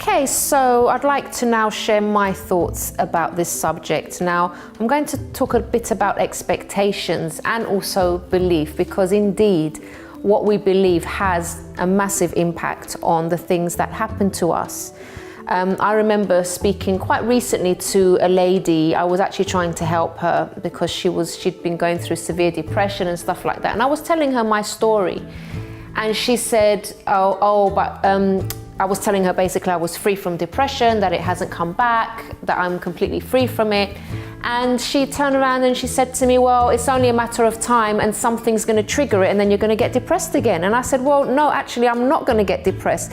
Okay, so I'd like to now share my thoughts about this subject. Now, I'm going to talk a bit about expectations and also belief, because indeed, what we believe has a massive impact on the things that happen to us. I remember speaking quite recently to a lady. I was actually trying to help her because she'd been going through severe depression and stuff like that. And I was telling her my story. And she said, I was telling her basically I was free from depression, that it hasn't come back, that I'm completely free from it. And she turned around and she said to me, well, it's only a matter of time and something's going to trigger it and then you're going to get depressed again. And I said, well, no, actually, I'm not going to get depressed.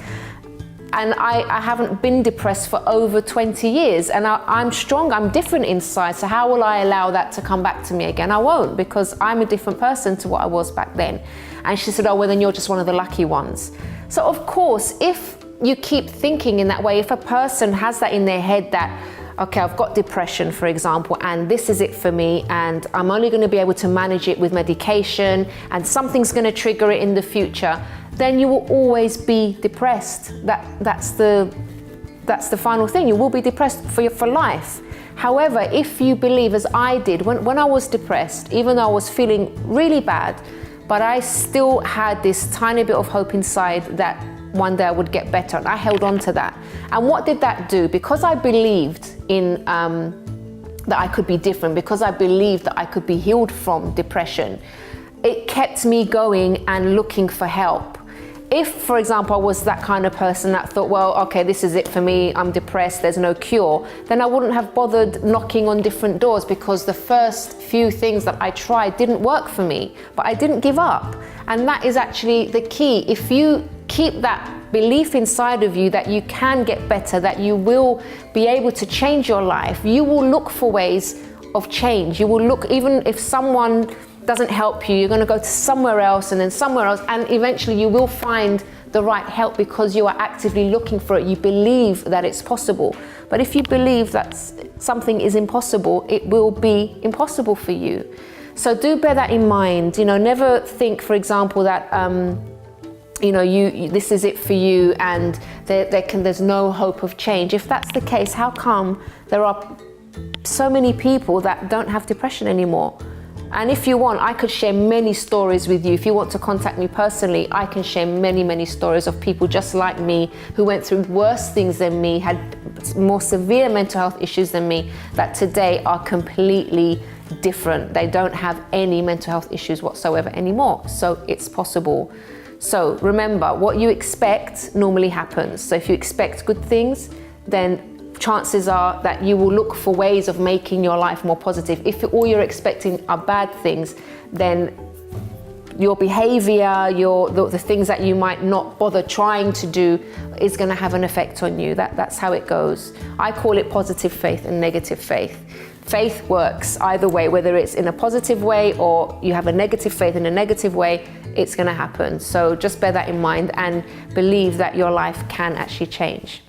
And I haven't been depressed for over 20 years and I'm strong, I'm different inside. So how will I allow that to come back to me again? I won't, because I'm a different person to what I was back then. And she said, oh, well, then you're just one of the lucky ones. So of course, if you keep thinking in that way, if a person has that in their head that, okay, I've got depression, for example, and this is it for me, and I'm only going to be able to manage it with medication, and something's going to trigger it in the future, then you will always be depressed. That's the final thing. You will be depressed for life. However, if you believe, as I did, when I was depressed, even though I was feeling really bad, but I still had this tiny bit of hope inside that one day I would get better, and I held on to that. And what did that do? Because I believed in that I could be different, because I believed that I could be healed from depression, it kept me going and looking for help. If, for example, I was that kind of person that thought, well, okay, this is it for me, I'm depressed, there's no cure, then I wouldn't have bothered knocking on different doors, because the first few things that I tried didn't work for me, but I didn't give up. And that is actually the key. If you keep that belief inside of you that you can get better, that you will be able to change your life, you will look for ways of change. You will look, even if someone doesn't help you, you're going to go to somewhere else and then somewhere else, and eventually you will find the right help because you are actively looking for it. You believe that it's possible. But if you believe that something is impossible, it will be impossible for you. So do bear that in mind. Never think, for example, that this is it for you and there's no hope of change. If that's the case, how come there are so many people that don't have depression anymore? And if you want, I could share many stories with you. If you want to contact me personally, I can share many, many stories of people just like me who went through worse things than me, had more severe mental health issues than me, that today are completely different. They don't have any mental health issues whatsoever anymore. So it's possible. So remember, what you expect normally happens. So if you expect good things, then chances are that you will look for ways of making your life more positive. If all you're expecting are bad things, then your behavior, the things that you might not bother trying to do is going to have an effect on you. That's how it goes. I call it positive faith and negative faith. Faith works either way, whether it's in a positive way or you have a negative faith in a negative way, it's going to happen. So just bear that in mind and believe that your life can actually change.